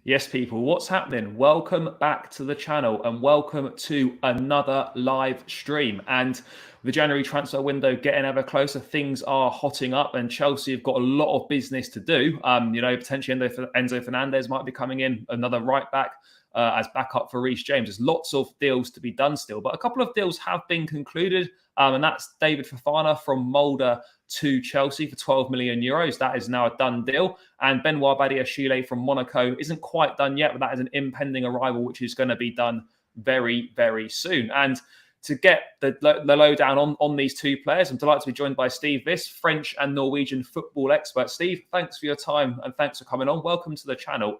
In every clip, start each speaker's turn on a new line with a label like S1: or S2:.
S1: Yes, people, what's happening? Welcome back to the channel and welcome to another live stream. And the January transfer window getting ever closer, things are hotting up and Chelsea have got a lot of business to do. Potentially Enzo Fernandez might be coming in, another right back as backup for Reece James. There's lots of deals to be done still, but a couple of deals have been concluded. And that's David Fofana from Molde to Chelsea for 12 million euros. That is now a done deal. And Benoit Badiashile from Monaco isn't quite done yet, but that is an impending arrival, which is going to be done very, very soon. And to get the lowdown on these two players, I'm delighted to be joined by Steve Wyss, French and Norwegian football expert. Steve, thanks for your time and thanks for coming on. Welcome to the channel.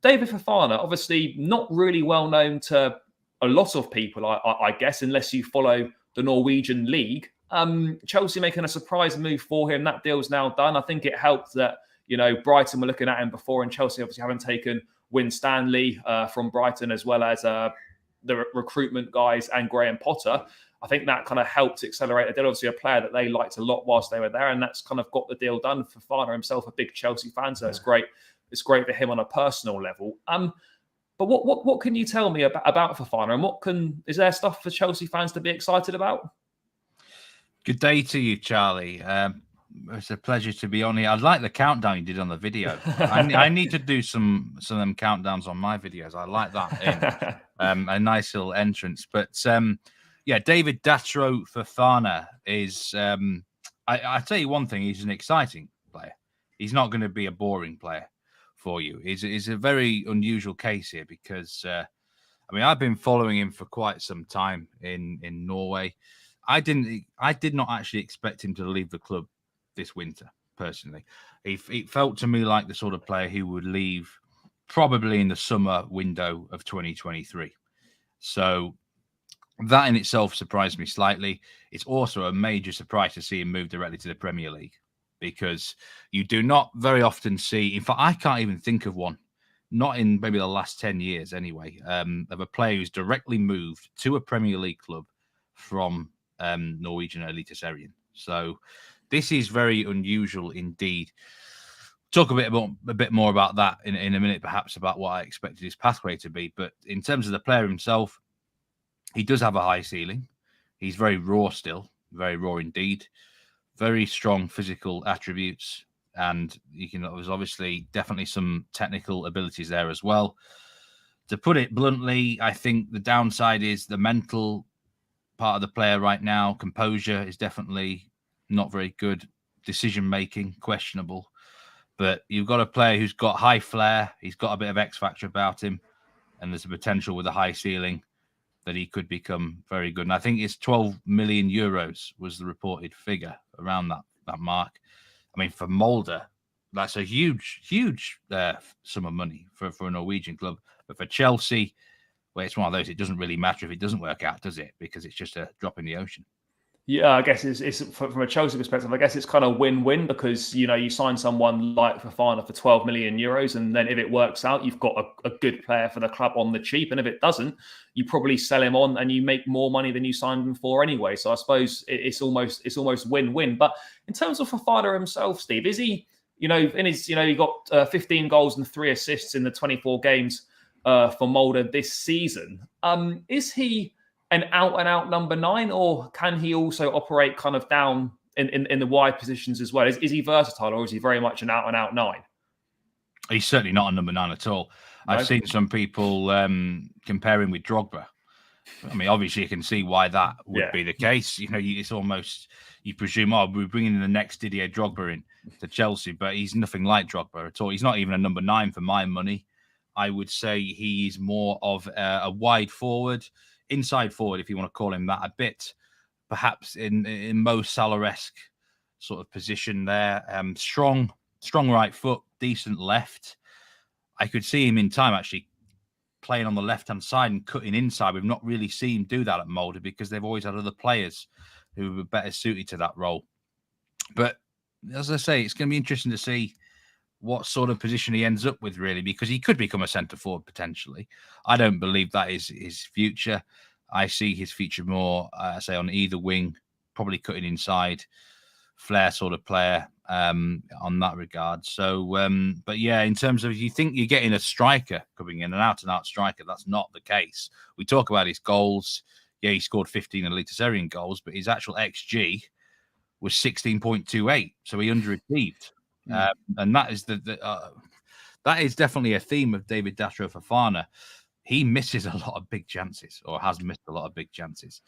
S1: David Fofana, obviously not really well known to a lot of people, I guess, unless you follow the Norwegian league. Chelsea making a surprise move for him. That deal's now done. I think it helped that, Brighton were looking at him before, and Chelsea obviously haven't taken Win Stanley from Brighton, as well as the recruitment guys and Graham Potter. I think that kind of helped accelerate the deal. Obviously, a player that they liked a lot whilst they were there, and that's kind of got the deal done. Fofana himself, a big Chelsea fan, so it's great. It's great for him on a personal level. But what can you tell me about Fofana, and is there stuff for Chelsea fans to be excited about?
S2: Good day to you, Charlie. It's a pleasure to be on here. I like the countdown you did on the video. I need to do some of them countdowns on my videos. I like that. A nice little entrance. But David Datro Fofana is. I tell you one thing. He's an exciting player. He's not going to be a boring player for you. He's a very unusual case here because I've been following him for quite some time in Norway. I did not actually expect him to leave the club this winter, personally. It felt to me like the sort of player who would leave probably in the summer window of 2023. So that in itself surprised me slightly. It's also a major surprise to see him move directly to the Premier League, because you do not very often see, in fact, I can't even think of one, not in maybe the last 10 years anyway, of a player who's directly moved to a Premier League club from Norwegian Eliteserien. So this is very unusual indeed. Talk a bit more about that in a minute, perhaps, about what I expected his pathway to be. But in terms of the player himself, he does have a high ceiling. He's very raw still, very raw indeed. Very strong physical attributes, and there's obviously definitely some technical abilities there as well. To put it bluntly, I think the downside is the mental part of the player right now. Composure is definitely not very good. Decision making, questionable. But you've got a player who's got high flair. He's got a bit of X factor about him, and there's a potential with a high ceiling that he could become very good. And I think it's 12 million euros was the reported figure around that mark. For Molde, that's a huge sum of money for a Norwegian club. But for Chelsea, well, it's one of those, it doesn't really matter if it doesn't work out, does it? Because it's just a drop in the ocean.
S1: Yeah, I guess it's from a Chelsea perspective, I guess it's kind of win-win, because, you sign someone like Fofana for 12 million euros, and then if it works out, you've got a good player for the club on the cheap. And if it doesn't, you probably sell him on and you make more money than you signed him for anyway. So I suppose it's almost win-win. But in terms of Fofana himself, Steve, is he, he got 15 goals and 3 assists in the 24 games for Molde this season. Is he an out-and-out number 9, or can he also operate kind of down in the wide positions as well? Is he versatile, or is he very much an out-and-out 9?
S2: He's certainly not a number 9 at all. No. I've seen some people compare him with Drogba. Obviously you can see why that would be the case. It's almost, you presume, we're bringing the next Didier Drogba in to Chelsea, but he's nothing like Drogba at all. He's not even a number 9 for my money. I would say he's more of a wide forward, inside forward, if you want to call him that, a bit perhaps in Mo Salah-esque sort of position there. Strong right foot, decent left. I could see him in time actually playing on the left-hand side and cutting inside. We've not really seen him do that at Molde because they've always had other players who were better suited to that role. But as I say, it's going to be interesting to see what sort of position he ends up with, really, because he could become a centre forward potentially. I don't believe that is his future. I see his future more, say, on either wing, probably cutting inside. flair sort of player on that regard. So, but yeah, in terms of you think you're getting a striker coming in, an out-and-out striker, that's not the case. We talk about his goals. Yeah, he scored 15 Eliteserien goals, but his actual XG was 16.28, so he underachieved. And that is that is definitely a theme of David Datro Fofana. He misses a lot of big chances, or has missed a lot of big chances,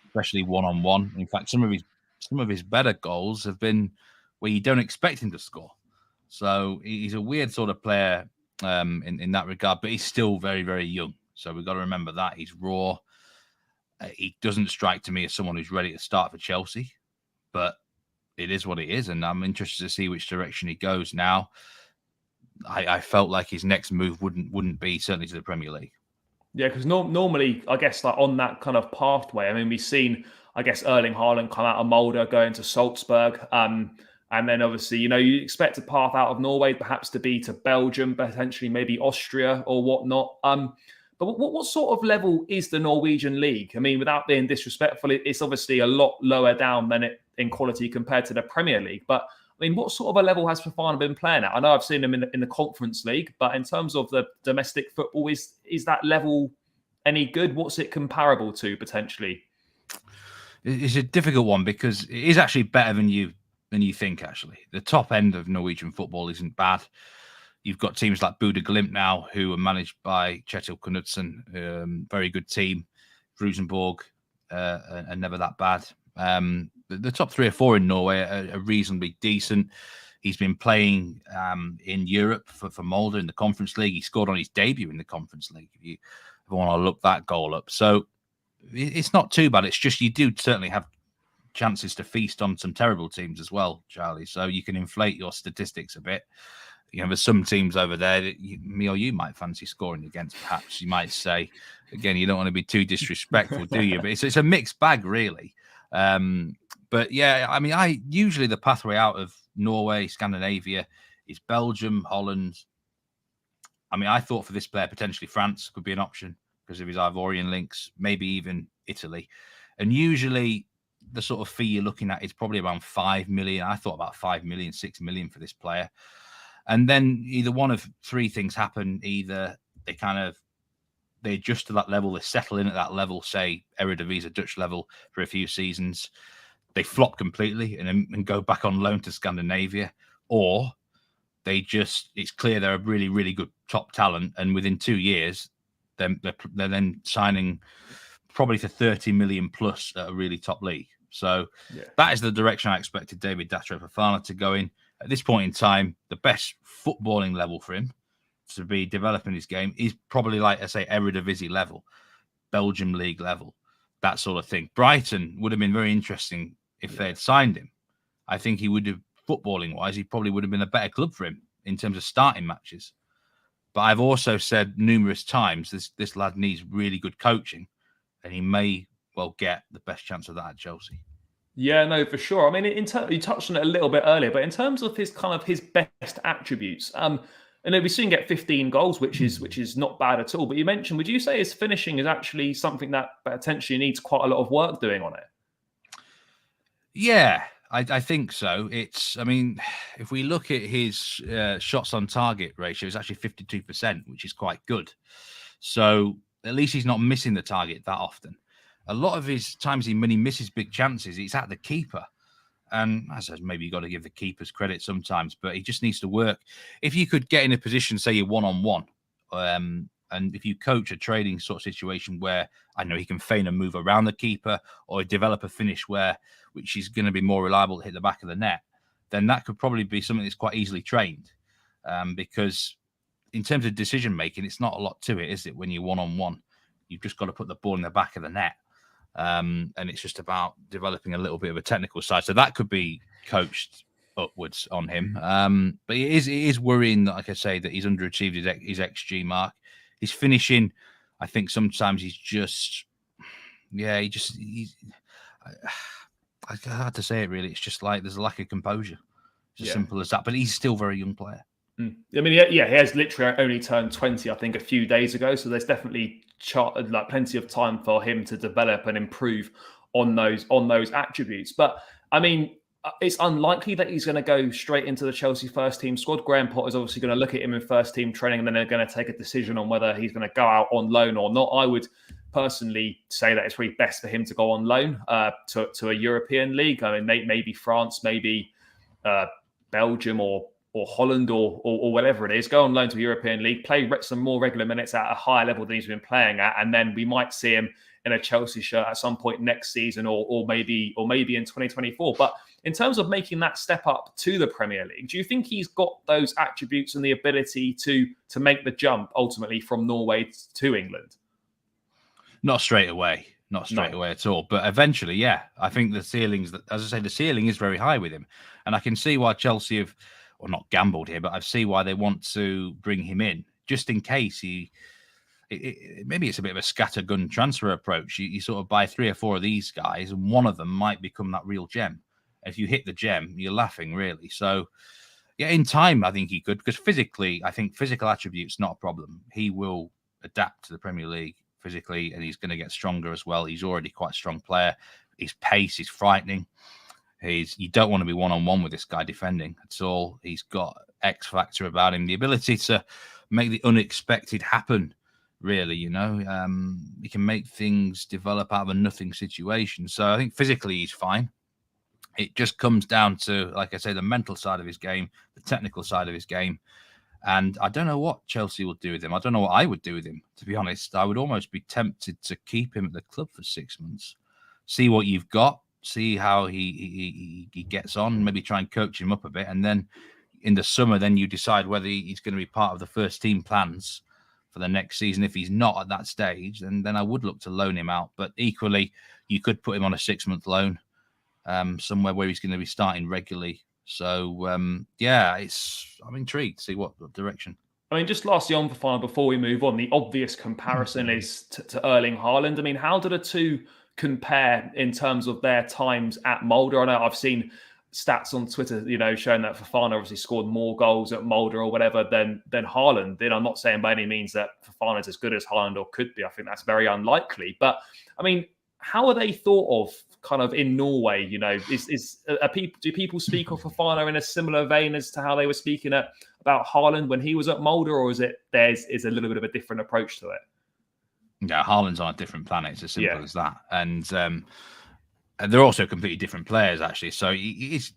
S2: especially one-on-one. In fact, some of his better goals have been where you don't expect him to score. So he's a weird sort of player in that regard, but he's still very, very young. So we've got to remember that he's raw. He doesn't strike to me as someone who's ready to start for Chelsea, but it is what it is, and I'm interested to see which direction he goes now. I felt like his next move wouldn't be certainly to the Premier League.
S1: Yeah, because normally, I guess, like on that kind of pathway, I mean, we've seen, I guess, Erling Haaland come out of Molde, going to Salzburg. And then obviously, you expect a path out of Norway, perhaps to be to Belgium, potentially maybe Austria or whatnot. But what sort of level is the Norwegian league? I mean, without being disrespectful, it's obviously a lot lower down than it in quality compared to the Premier League. But I mean, what sort of a level has Fofana been playing at? I know I've seen him in the Conference League, but in terms of the domestic football, is that level any good? What's it comparable to potentially?
S2: It's a difficult one because it is actually better than you think. Actually, the top end of Norwegian football isn't bad. You've got teams like Bodø Glimt now, who are managed by Kjetil Knutsen, very good team. Rosenborg are never that bad. The top 3 or 4 in Norway are reasonably decent. He's been playing in Europe for Molde in the Conference League. He scored on his debut in the Conference League. If you want to look that goal up. So it's not too bad. It's just you do certainly have chances to feast on some terrible teams as well, Charlie. So you can inflate your statistics a bit. There's some teams over there that me or you might fancy scoring against, perhaps. You might say, again, you don't want to be too disrespectful, do you? But it's a mixed bag, really. But yeah, I mean, usually the pathway out of Norway, Scandinavia is Belgium, Holland. I mean, I thought for this player, potentially France could be an option because of his Ivorian links, maybe even Italy. And usually the sort of fee you're looking at is probably around 5 million. I thought about 5 million, 6 million for this player. And then either one of 3 things happen. Either they adjust to that level, they settle in at that level, say Eredivisie Dutch level for a few seasons. They flop completely and go back on loan to Scandinavia, or it's clear they're a really, really good top talent. And within 2 years, they're then signing probably to 30 million plus at a really top league. So That is the direction I expected David Datro Fofana to go in. At this point in time, the best footballing level for him to be developing his game is probably, like I say, Eredivisie level, Belgium league level, that sort of thing. Brighton would have been very interesting if they had signed him. I think he would have, footballing wise, he probably would have been a better club for him in terms of starting matches. But I've also said numerous times this lad needs really good coaching, and he may well get the best chance of that at Chelsea.
S1: Yeah, no, for sure. I mean, you touched on it a little bit earlier, but in terms of his best attributes, and we've seen get 15 goals, which is not bad at all. But you mentioned, would you say his finishing is actually something that potentially needs quite a lot of work doing on it?
S2: Yeah, I think so. I mean, if we look at his shots on target ratio, it's actually 52%, which is quite good. So at least he's not missing the target that often. A lot of his times when he misses big chances, it's at the keeper. And as I said, maybe you've got to give the keepers credit sometimes, but he just needs to work. If you could get in a position, say you're one-on-one, and if you coach a trading sort of situation where I know he can feign a move around the keeper or develop a finish which is going to be more reliable to hit the back of the net, then that could probably be something that's quite easily trained. Because in terms of decision making, it's not a lot to it, is it? When you're one-on-one, you've just got to put the ball in the back of the net. And it's just about developing a little bit of a technical side. So that could be coached upwards on him. But it is worrying that, like I say, that he's underachieved his XG mark. His finishing, I think sometimes he's I had to say it really. It's just like there's a lack of composure. It's as simple as that. But he's still a very young player.
S1: I mean, he has literally only turned 20, I think, a few days ago. So there's definitely plenty of time for him to develop and improve on those attributes. But I mean, it's unlikely that he's going to go straight into the Chelsea first team squad. Graham Potter's obviously going to look at him in first team training, and then they're going to take a decision on whether he's going to go out on loan or not. I would personally say that it's really best for him to go on loan to a European league. I mean, maybe France, maybe Belgium or Holland or whatever it is. Go on loan to a European league, play some more regular minutes at a higher level than he's been playing at, and then we might see him in a Chelsea shirt at some point next season, or maybe in 2024. But in terms of making that step up to the Premier League, do you think he's got those attributes and the ability to make the jump ultimately from Norway to England?
S2: Not straight away at all. But eventually, yeah, I think the ceilings, as I say, the ceiling is very high with him. And I can see why Chelsea have, or not gambled here, but I see why they want to bring him in, just in case maybe it's a bit of a scattergun transfer approach. You sort of buy 3 or 4 of these guys, and one of them might become that real gem. If you hit the gem, you're laughing, really. So, yeah, in time, I think he could, because physically, I think physical attributes not a problem. He will adapt to the Premier League physically, and he's going to get stronger as well. He's already quite a strong player. His pace is frightening. You don't want to be one-on-one with this guy defending at all. He's got X factor about him, the ability to make the unexpected happen. Really, he can make things develop out of a nothing situation. So I think physically he's fine. It just comes down to, like I say, the mental side of his game, the technical side of his game. And I don't know what Chelsea will do with him. I don't know what I would do with him, to be honest. I would almost be tempted to keep him at the club for 6 months, see what you've got, see how he gets on, maybe try and coach him up a bit. And then in the summer, then you decide whether he's going to be part of the first team plans for the next season. If he's not at that stage, then I would look to loan him out. But equally, you could put him on a 6-month loan somewhere where he's going to be starting regularly. So, I'm intrigued to see what direction.
S1: I mean, just lastly on Fofana before we move on, the obvious comparison is to Erling Haaland. I mean, how do the two compare in terms of their times at Molde? I know I've seen stats on Twitter, showing that Fofana obviously scored more goals at Molde or whatever than Haaland did. I'm not saying by any means that Fofana is as good as Haaland or could be. I think that's very unlikely. But I mean, how are they thought of kind of in Norway? Do people speak of Fofana in a similar vein as to how they were speaking about Haaland when he was at Molde, or is a little bit of a different approach to it?
S2: Yeah, Haaland's on a different planet. It's as simple as that. And they're also completely different players, actually. So it's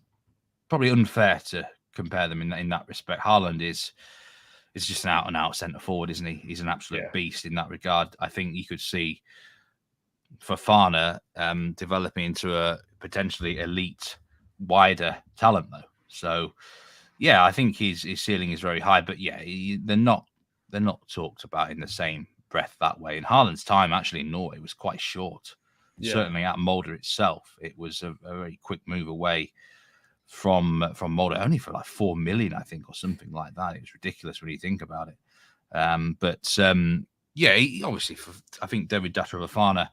S2: probably unfair to compare them in that respect. Haaland is just an out-and-out centre forward, isn't he? He's an absolute beast in that regard. I think you could see Fofana developing into a potentially elite, wider talent, though. So, yeah, I think his ceiling is very high. But yeah, they're not talked about in the same breath that way. And Haaland's time actually in Norway was quite short. Yeah. Certainly at Molde itself, it was a very quick move away from Molde, only for like 4 million, I think, or something like that. It was ridiculous when you think about it. Obviously, I think David Datro Fofana,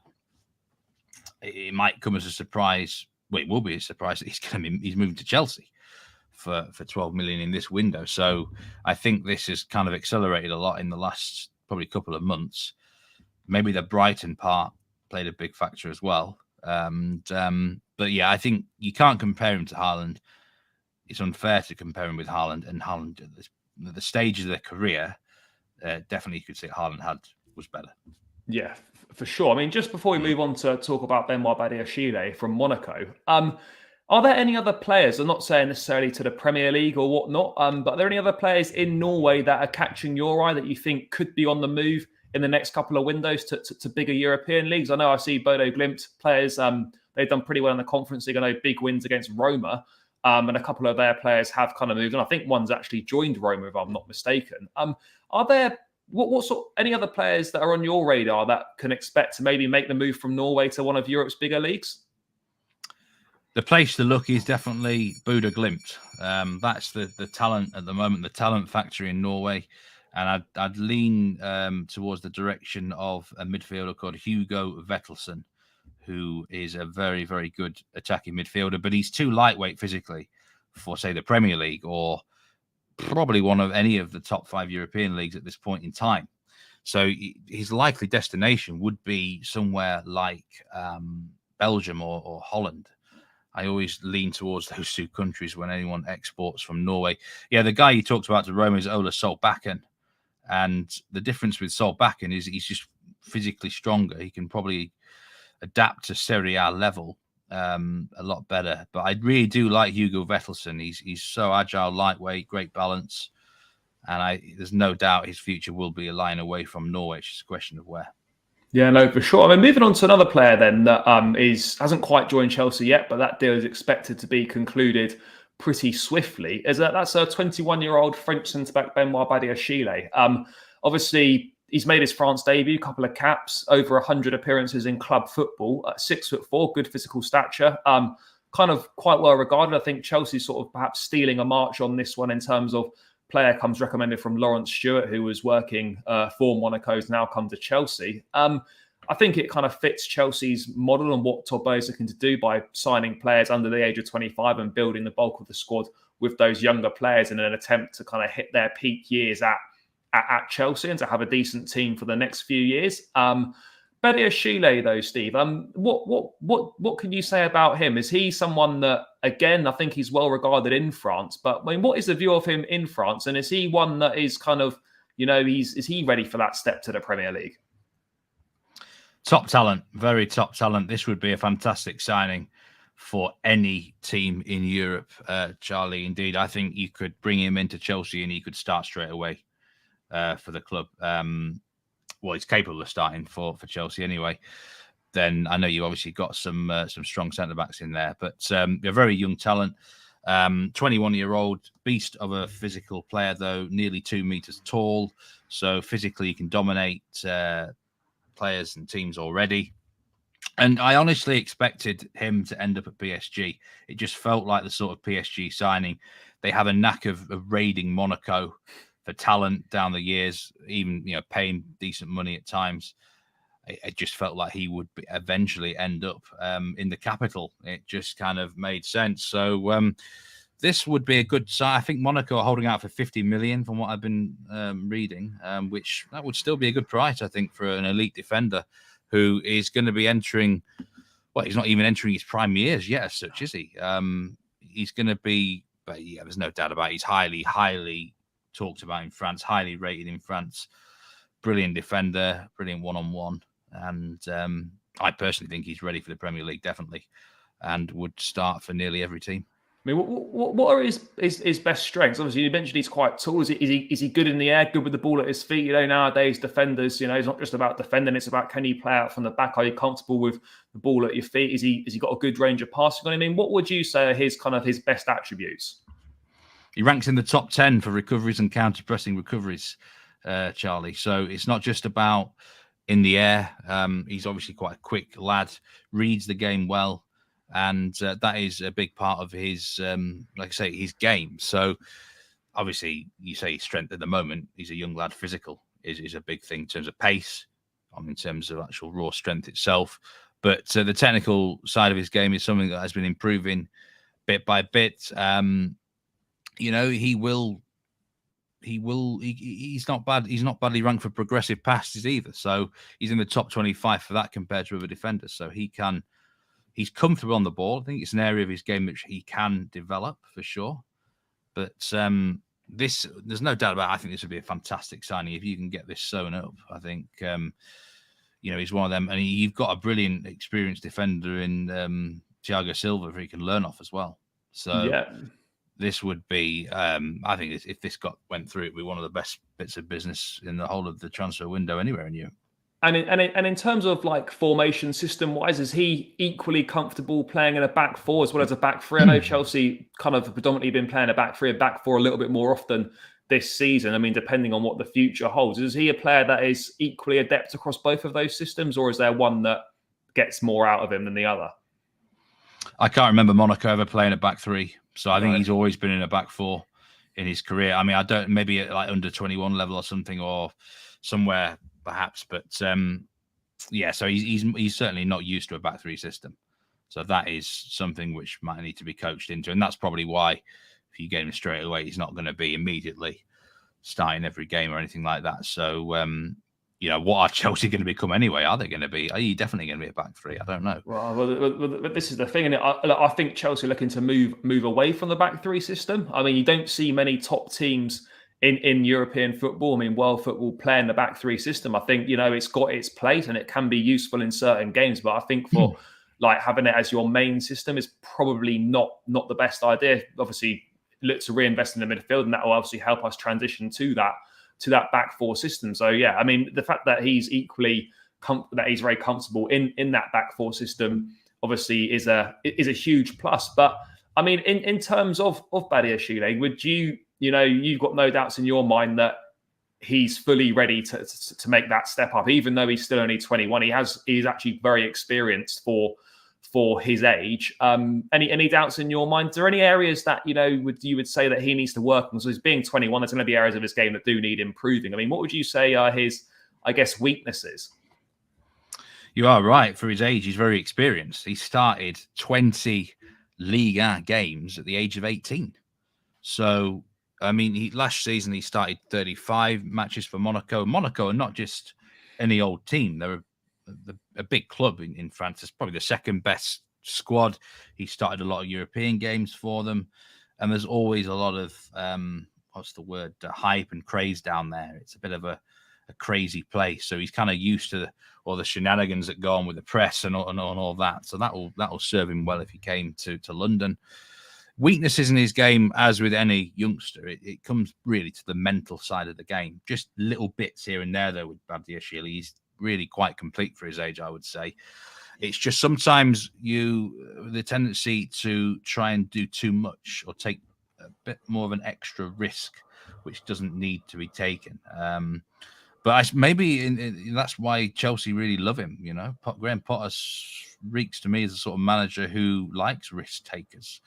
S2: it might come as a surprise. Well, it will be a surprise that he's moving to Chelsea for 12 million in this window. So I think this has kind of accelerated a lot in the last probably couple of months. Maybe the Brighton part played a big factor as well. But yeah, I think you can't compare him to Haaland. It's unfair to compare him with Haaland. And Haaland, at the stage of their career, definitely you could say Haaland was better. Yeah,
S1: for sure. I mean, just before we move on to talk about Benoit Badiashile from Monaco, are there any other players, I'm not saying necessarily to the Premier League or whatnot, but are there any other players in Norway that are catching your eye that you think could be on the move in the next couple of windows to bigger European leagues? I know I see Bodo Glimt players, they've done pretty well in the Conference League. I know big wins against Roma, and a couple of their players have kind of moved on. I think one's actually joined Roma, if I'm not mistaken. Are there what sort any other players that are on your radar that can expect to maybe make the move from Norway to one of Europe's bigger leagues?
S2: The place to look is definitely Bodo Glimt. That's the talent at the moment, the talent factory in Norway. And I'd lean towards the direction of a midfielder called Hugo Vettelsen, who is a very, very good attacking midfielder, but he's too lightweight physically for, say, the Premier League or probably one of any of the top 5 European leagues at this point in time. So his likely destination would be somewhere like Belgium or Holland. I always lean towards those two countries when anyone exports from Norway. Yeah, the guy you talked about to Roma is Ola Solbakken. And the difference with Solbakken is he's just physically stronger. He can probably adapt to Serie A level a lot better. But I really do like Hugo Vettelsson. He's so agile, lightweight, great balance. And there's no doubt his future will be a line away from Norway. It's just a question of where.
S1: Yeah, no, for sure. I mean, moving on to another player then that hasn't quite joined Chelsea yet, but that deal is expected to be concluded pretty swiftly. That's a 21-year-old French centre-back Benoit Badiashile. Obviously, he's made his France debut, couple of caps, over 100 appearances in club football, 6'4", good physical stature, kind of quite well regarded. I think Chelsea's sort of perhaps stealing a march on this one in terms of player comes recommended from Lawrence Stewart, who was working for Monaco, has now come to Chelsea. I think it kind of fits Chelsea's model and what Todd Bowles looking to do by signing players under the age of 25 and building the bulk of the squad with those younger players in an attempt to kind of hit their peak years at Chelsea and to have a decent team for the next few years. Badiashile, though, Steve, what can you say about him? Is he someone that, again, I think he's well regarded in France, but I mean, what is the view of him in France? And is he one that is kind of, is he ready for that step to the Premier League?
S2: Top talent, very top talent. This would be a fantastic signing for any team in Europe, Charlie. Indeed, I think you could bring him into Chelsea and he could start straight away for the club. Well, he's capable of starting for Chelsea anyway. Then I know you obviously got some strong centre-backs in there, but a very young talent. 21-year-old beast of a physical player, though, nearly 2 meters tall. So physically, he can dominate players and teams already. And I honestly expected him to end up at PSG. It just felt like the sort of PSG signing. They have a knack of raiding Monaco for talent down the years, even paying decent money at times. It just felt like he would eventually end up in the capital. It just kind of made sense. So this would be a good sign. I think Monaco are holding out for 50 million from what I've been reading, which that would still be a good price, I think, for an elite defender who is going to be entering. Well, he's not even entering his prime years yet, as such, is he? He's going to be, but yeah, there's no doubt about it. He's highly talked about in France, highly rated in France. Brilliant defender, brilliant one-on-one. And I personally think he's ready for the Premier League, definitely, and would start for nearly every team.
S1: I mean, what are his best strengths? Obviously, you mentioned he's quite tall. Is he good in the air, good with the ball at his feet? Nowadays, defenders, it's not just about defending. It's about, can you play out from the back? Are you comfortable with the ball at your feet? Has he got a good range of passing on him? I mean, what would you say are his best attributes?
S2: He ranks in the top 10 for recoveries and counter-pressing recoveries, Charlie. So it's not just about in the air. He's obviously quite a quick lad, reads the game well. And that is a big part of his, like I say, his game. So obviously, you say his strength at the moment. He's a young lad. Physical is a big thing in terms of pace, in terms of actual raw strength itself. But the technical side of his game is something that has been improving bit by bit. He's not bad. He's not badly ranked for progressive passes either. So he's in the top 25 for that compared to other defenders. So he's comfortable on the ball. I think it's an area of his game which he can develop for sure. But there's no doubt about it. I think this would be a fantastic signing if you can get this sewn up. I think, he's one of them. And you've got a brilliant, experienced defender in Thiago Silva who he can learn off as well. So yeah. This would be, I think if this went through, it would be one of the best bits of business in the whole of the transfer window anywhere in Europe.
S1: And in terms of formation system wise, is he equally comfortable playing in a back four as well as a back three? I know Chelsea kind of predominantly been playing a back three and back four a little bit more often this season. I mean, depending on what the future holds, is he a player that is equally adept across both of those systems, or is there one that gets more out of him than the other?
S2: I can't remember Monaco ever playing a back three, so I think he's always been in a back four in his career. I mean, I don't, maybe at like under 21 level or something, or somewhere perhaps, but so he's certainly not used to a back three system. So that is something which might need to be coached into, and that's probably why if you get him straight away, he's not going to be immediately starting every game or anything like that. So what are Chelsea going to become anyway? Are you definitely going to be a back three? I don't know.
S1: Well, this is the thing, and I think Chelsea are looking to move away from the back three system. I mean, you don't see many top teams in European football, world football, playing the back three system. I think it's got its place and it can be useful in certain games, but I think for having it as your main system is probably not the best idea. Obviously, look to reinvest in the midfield, and that will obviously help us transition to that back four system. So yeah, the fact that he's that he's very comfortable in that back four system obviously is a huge plus. But in terms of Badiashile, would you've got no doubts in your mind that he's fully ready to make that step up, even though he's still only 21. He's actually very experienced for his age. Any doubts in your mind? Are there any areas that you would say that he needs to work on? So he's being 21, there's going to be areas of his game that do need improving. What would you say are his, weaknesses?
S2: You are right. For his age, he's very experienced. He started 20 Ligue 1 games at the age of 18. So, last season he started 35 matches for Monaco. Monaco are not just any old team. They're a big club in France. It's probably the second best squad. He started a lot of European games for them. And there's always a lot of, hype and craze down there. It's a bit of a crazy place. So he's kind of used to all the shenanigans that go on with the press and all that. So that will serve him well if he came to London. Weaknesses in his game, as with any youngster, it comes really to the mental side of the game. Just little bits here and there, though, with Badiashile. He's really quite complete for his age, I would say. It's just sometimes the tendency to try and do too much or take a bit more of an extra risk, which doesn't need to be taken. But maybe that's why Chelsea really love him. Graham Potter reeks to me as a sort of manager who likes risk takers,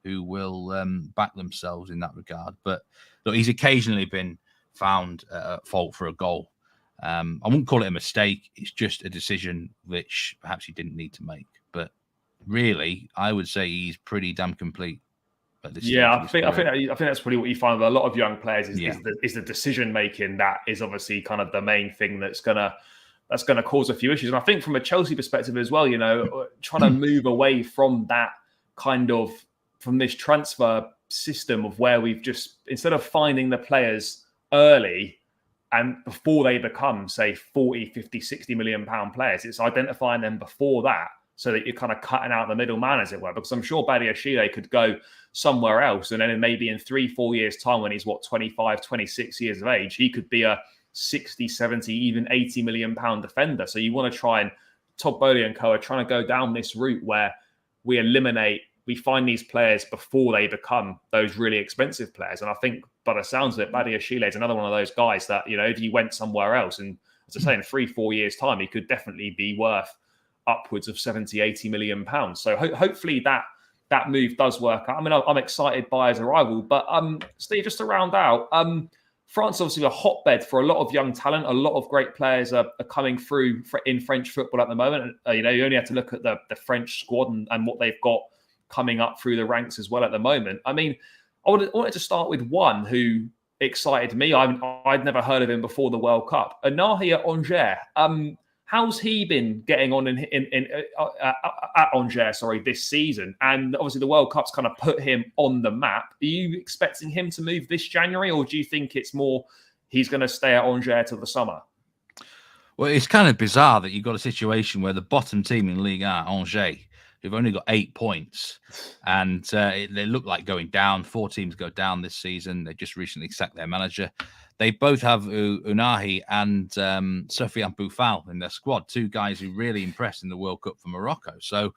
S2: who will back themselves in that regard. But look, he's occasionally been found at fault for a goal. I wouldn't call it a mistake. It's just a decision which perhaps he didn't need to make. But really, I would say he's pretty damn complete. I think that's probably what you find with a lot of young players is the decision making that is obviously kind of the main thing that's gonna cause a few issues. And I think from a Chelsea perspective as well, trying to move away from that from this transfer system of where we've just, instead of finding the players early and before they become, say, 40, 50, 60 million pound players, it's identifying them before that, so that you're kind of cutting out the middleman, as it were. Because I'm sure Badiashile could go somewhere else, and then maybe in 3-4 years' time, when he's 25, 26 years of age, he could be a 60, 70, even 80 million pound defender. So you want to try, and Todd Bowley and co are trying to go down this route where we find these players before they become those really expensive players. And I think, by the sounds of it, Badiashile is another one of those guys that, if he went somewhere else, and as I say, in 3-4 years' time, he could definitely be worth upwards of 70, 80 million pounds. So hopefully that move does work out. I'm excited by his arrival. But Steve, just to round out, France is obviously a hotbed for a lot of young talent. A lot of great players are coming through in French football at the moment. You only have to look at the French squad and what they've got coming up through the ranks as well at the moment. I wanted to start with one who excited me. I'd never heard of him before the World Cup. Anahi at Angers. How's he been getting on at Angers, this season? And obviously the World Cup's kind of put him on the map. Are you expecting him to move this January, or do you think it's more he's going to stay at Angers till the summer? Well, it's kind of bizarre that you've got a situation where the bottom team in Ligue 1, Angers, who've only got 8 points, and they look like going down. 4 teams go down this season. They just recently sacked their manager. They both have Unahi and Sofiane Boufal in their squad, 2 guys who really impressed in the World Cup for Morocco. So,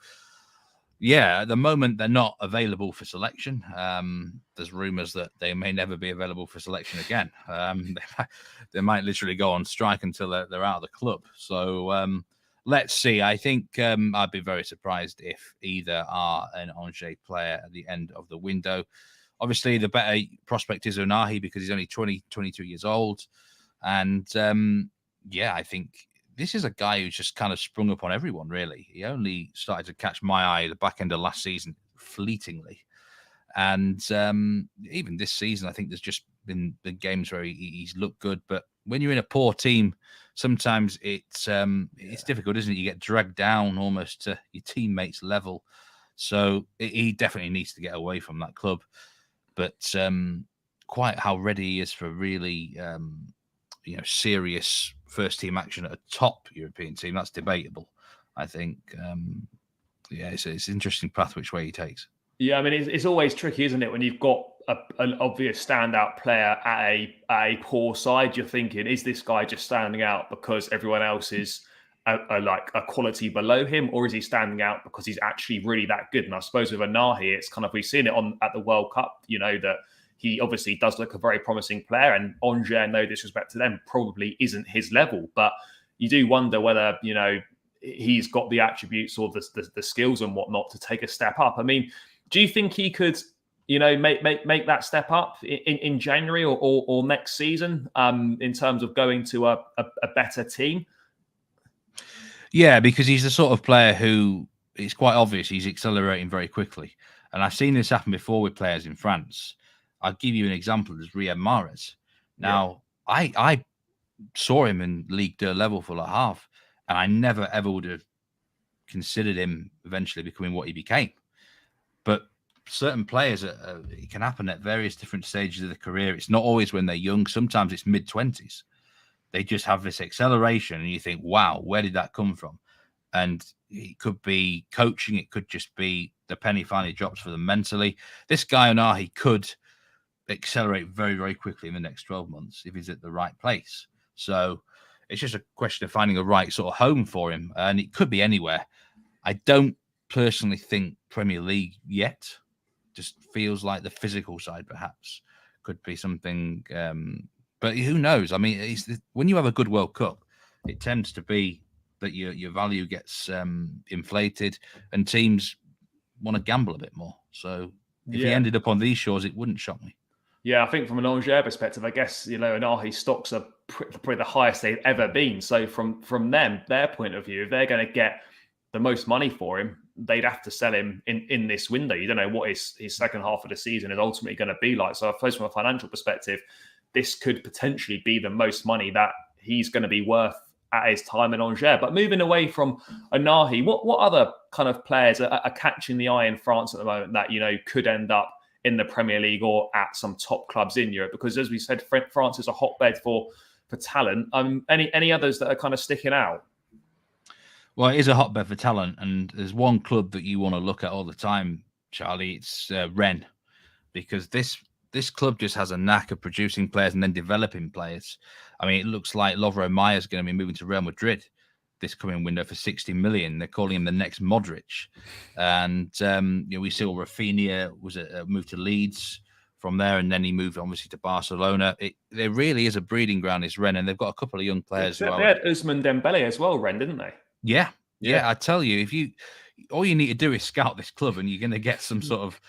S2: yeah, at the moment, they're not available for selection. There's rumours that they may never be available for selection again. They might literally go on strike until they're out of the club. So, let's see. I think I'd be very surprised if either are an Angers player at the end of the window. Obviously, the better prospect is Unahi because he's only 22 years old. And, I think this is a guy who's just kind of sprung up on everyone, really. He only started to catch my eye at the back end of last season fleetingly. And even this season, I think there's just been games where he's looked good. But when you're in a poor team, sometimes it's difficult, isn't it? You get dragged down almost to your teammates' level. So he definitely needs to get away from that club. But quite how ready he is for really, serious first team action at a top European team, that's debatable. I think, it's an interesting path which way he takes.
S1: Yeah, I mean, it's always tricky, isn't it? When you've got an obvious standout player at a poor side, you're thinking, is this guy just standing out because everyone else is like a quality below him, or is he standing out because he's actually really that good? And I suppose with Anahi, it's kind of, we've seen it at the World Cup, that he obviously does look a very promising player, and Angers, no disrespect to them, probably isn't his level. But you do wonder whether, he's got the attributes or the skills and whatnot to take a step up. I mean, do you think he could, make that step up in January or next season in terms of going to a better team?
S2: Yeah, because he's the sort of player who, it's quite obvious he's accelerating very quickly. And I've seen this happen before with players in France. I'll give you an example. There's Riyad Mahrez. Now, I saw him in Ligue 2 level for like half, and I never, ever would have considered him eventually becoming what he became. But certain players, it can happen at various different stages of the career. It's not always when they're young. Sometimes it's mid-20s. They just have this acceleration, and you think, wow, where did that come from? And it could be coaching. It could just be the penny finally drops for them mentally. This guy, Onahi, could accelerate very, very quickly in the next 12 months if he's at the right place. So it's just a question of finding a right sort of home for him. And it could be anywhere. I don't personally think Premier League yet. Just feels like the physical side perhaps could be something. But who knows? I mean, when you have a good World Cup, it tends to be that your value gets inflated and teams want to gamble a bit more. So if he ended up on these shores, it wouldn't shock me.
S1: Yeah, I think from an Angers perspective, I guess, Anahi's stocks are probably the highest they've ever been. So from their point of view, if they're going to get the most money for him, they'd have to sell him in this window. You don't know what his second half of the season is ultimately going to be like. So I suppose from a financial perspective, this could potentially be the most money that he's going to be worth at his time in Angers. But moving away from Anahi, what other kind of players are catching the eye in France at the moment that, could end up in the Premier League or at some top clubs in Europe? Because as we said, France is a hotbed for talent. Any others that are kind of sticking out?
S2: Well, it is a hotbed for talent, and there's one club that you want to look at all the time, Charlie. It's Rennes, because this club just has a knack of producing players and then developing players. I mean, it looks like Lovro Mayer is going to be moving to Real Madrid this coming window for 60 million. They're calling him the next Modric. And we saw Rafinha was moved to Leeds from there, and then he moved obviously to Barcelona. There really is a breeding ground, this Rennes, and they've got a couple of young players.
S1: They had Ousmane Dembele as well, Rennes, didn't they?
S2: Yeah. I tell you, all you need to do is scout this club, and you're going to get some sort of,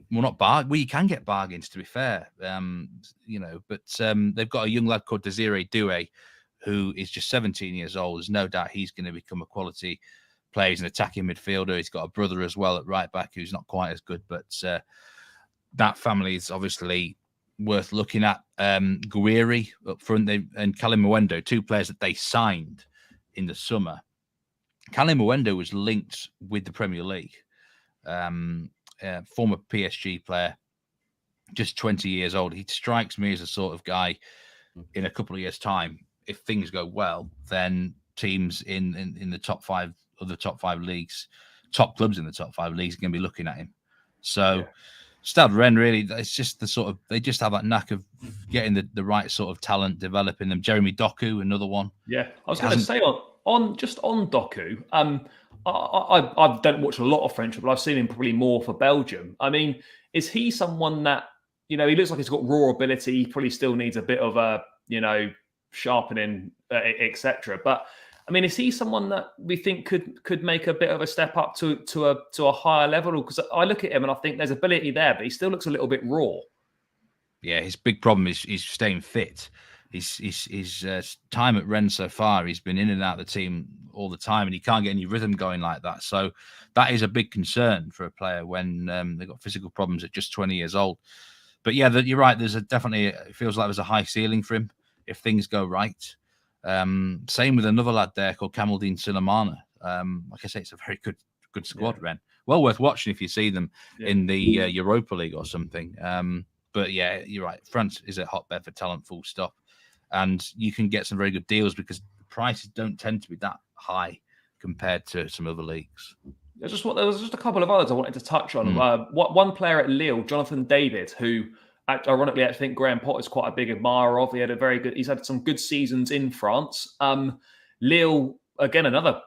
S2: well, not bargain. Well, you can get bargains, to be fair, but they've got a young lad called Desiree Doué, who is just 17 years old. There's no doubt he's going to become a quality player. He's an attacking midfielder. He's got a brother as well at right back who's not quite as good, but that family is obviously worth looking at. Guiri up front, and Kalim Mwendo, two players that they signed in the summer. Kalim Mwendo was linked with the Premier League. Former PSG player, just 20 years old. He strikes me as a sort of guy in a couple of years' time, if things go well, then teams in the top five of the top five leagues, top clubs in the top five leagues are going to be looking at him. So Stade Rennes, really, it's just they just have that knack of getting the right sort of talent, developing them. Jeremy Doku, another one.
S1: Yeah, I was going to say on Doku, I don't watch a lot of French, but I've seen him probably more for Belgium. I mean, is he someone that, he looks like he's got raw ability, he probably still needs a bit of a, sharpening, etc. But I mean, is he someone that we think could make a bit of a step up to a higher level? Because I look at him and I think there's ability there, but he still looks a little bit raw.
S2: Yeah, his big problem is staying fit. His time at Rennes so far, he's been in and out of the team all the time, and he can't get any rhythm going like that. So that is a big concern for a player when they've got physical problems at just 20 years old. But yeah, you're right. There's it feels like there's a high ceiling for him. if things go right. Same with another lad there called Kamaldeen Sulemana. Like I say, it's a very good squad, Ren. Well worth watching if you see them in the Europa League or something. But yeah, you're right. France is a hotbed for talent, full stop. And you can get some very good deals because the prices don't tend to be that high compared to some other leagues.
S1: There was just a couple of others I wanted to touch on. One player at Lille, Jonathan David, who ironically I think Graham Potter's quite a big admirer of. He's had some good seasons in France. Lille, again, another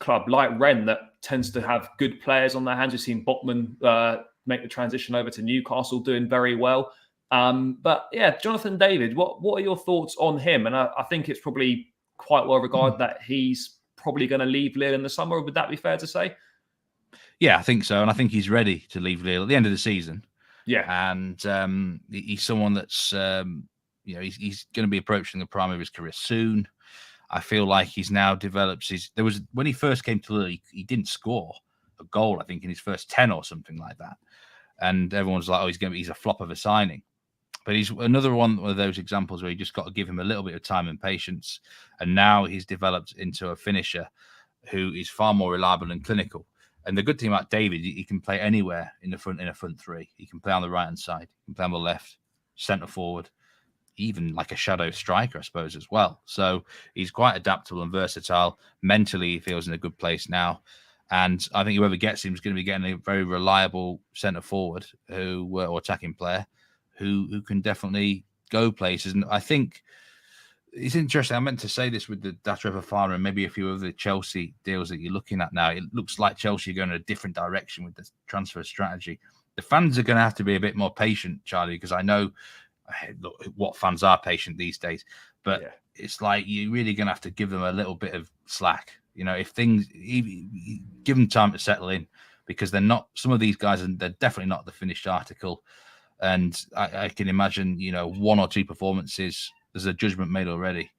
S1: club like Rennes that tends to have good players on their hands. We've seen Botman make the transition over to Newcastle, doing very well. But yeah, Jonathan David, what are your thoughts on him? And I think it's probably quite well regarded that he's probably going to leave Lille in the summer. Would that be fair to say?
S2: Yeah, I think so. And I think he's ready to leave Lille at the end of the season.
S1: Yeah.
S2: And he's someone that's, he's going to be approaching the prime of his career soon. I feel like he's now developed when he first came to Lille, he didn't score a goal, I think, in his first 10 or something like that. And everyone's like, he's a flop of a signing. But he's another one of those examples where you just got to give him a little bit of time and patience. And now he's developed into a finisher who is far more reliable and clinical. And the good thing about David, he can play anywhere in a front three. He can play on the right-hand side. He can play on the left, centre forward, even like a shadow striker, I suppose, as well. So he's quite adaptable and versatile. Mentally, he feels in a good place now. And I think whoever gets him is going to be getting a very reliable centre forward or attacking player who can definitely go places. And I think it's interesting. I meant to say this with the Datro Fofana and maybe a few of the Chelsea deals that you're looking at now. It looks like Chelsea are going in a different direction with the transfer strategy. The fans are going to have to be a bit more patient, Charlie, because I know what fans are patient these days. But it's like you're really going to have to give them a little bit of slack. If things, give them time to settle in, because they're not, some of these guys, they're definitely not the finished article. And I can imagine, one or two performances, there's a judgment made already.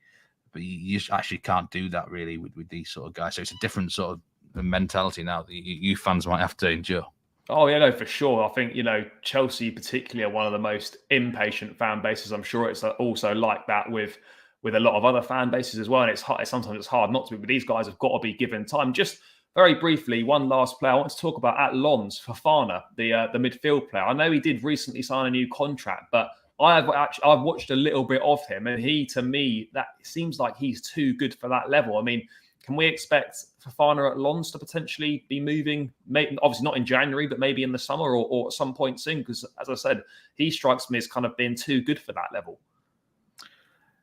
S2: But you just actually can't do that really with these sort of guys. So it's a different sort of mentality now that you fans might have to endure.
S1: Oh, yeah, no, for sure. I think, Chelsea particularly are one of the most impatient fan bases. I'm sure it's also like that with a lot of other fan bases as well. And sometimes it's hard not to be, but these guys have got to be given time. Just very briefly, one last player I want to talk about at Lens, Fofana, the midfield player. I know he did recently sign a new contract, but I've watched a little bit of him, and to me, that seems like he's too good for that level. I mean, can we expect Fofana at Lens to potentially be moving? Maybe, obviously not in January, but maybe in the summer or at some point soon? Because as I said, he strikes me as kind of being too good for that level.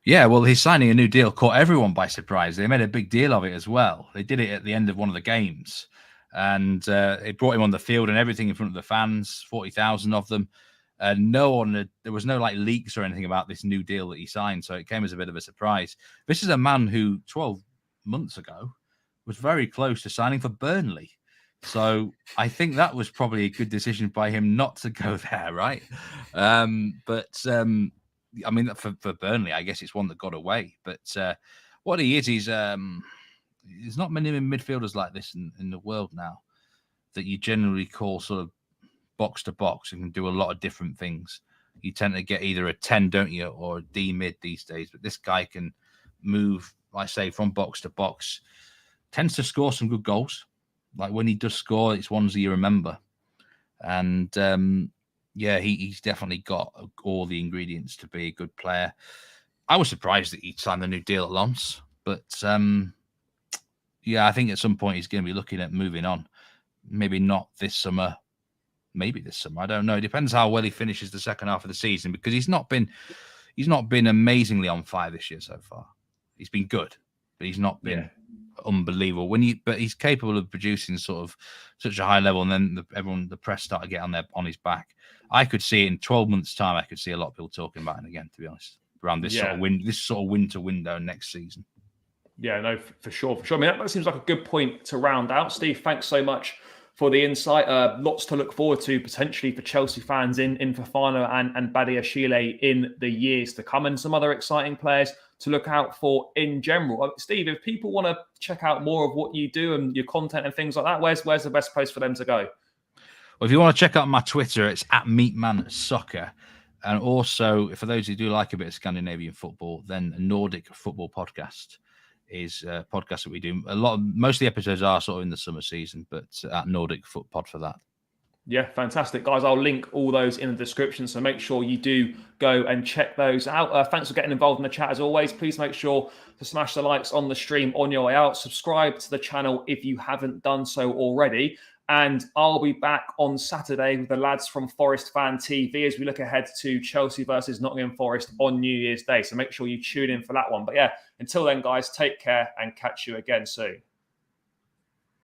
S2: Yeah, well, he's signing a new deal caught everyone by surprise. They made a big deal of it as well. They did it at the end of one of the games, and it brought him on the field and everything in front of the fans, 40,000 of them. There was no leaks or anything about this new deal that he signed, so it came as a bit of a surprise. This is a man who 12 months ago was very close to signing for Burnley. So I think that was probably a good decision by him not to go there, right? I mean, for Burnley, I guess it's one that got away. But what he is, there's not many midfielders like this in the world now that you generally call sort of box to box and can do a lot of different things. You tend to get either a 10, don't you, or a D mid these days. But this guy can move, I say, from box to box. Tends to score some good goals. Like when he does score, it's ones that you remember. And he's definitely got all the ingredients to be a good player. I was surprised that he signed the new deal at Lens, but I think at some point he's going to be looking at moving on. Maybe not this summer, maybe this summer. I don't know. It depends how well he finishes the second half of the season, because he's not been amazingly on fire this year so far. He's been good, but he's not been unbelievable. But he's capable of producing sort of such a high level, and then the press start to get on his back. I could see in 12 months' time, I could see a lot of people talking about him again, to be honest, around this sort of winter window next season. Yeah, no, for sure. I mean, that seems like a good point to round out. Steve, thanks so much for the insight. Lots to look forward to potentially for Chelsea fans in Fofana and Badiashile in the years to come, and some other exciting players to look out for in general. Steve, if people want to check out more of what you do and your content and things like that, where's the best place for them to go? Well, if you want to check out my Twitter, it's @MeatmanSoccer. And also, for those who do like a bit of Scandinavian football, then a Nordic football podcast is a podcast that we do. Most of the episodes are sort of in the summer season, but at Nordic Foot Pod for that.
S1: Yeah, fantastic. Guys, I'll link all those in the description, so make sure you do go and check those out. Thanks for getting involved in the chat as always. Please make sure to smash the likes on the stream on your way out. Subscribe to the channel if you haven't done so already. And I'll be back on Saturday with the lads from Forest Fan TV as we look ahead to Chelsea versus Nottingham Forest on New Year's Day. So make sure you tune in for that one. But yeah, until then, guys, take care and catch you again soon.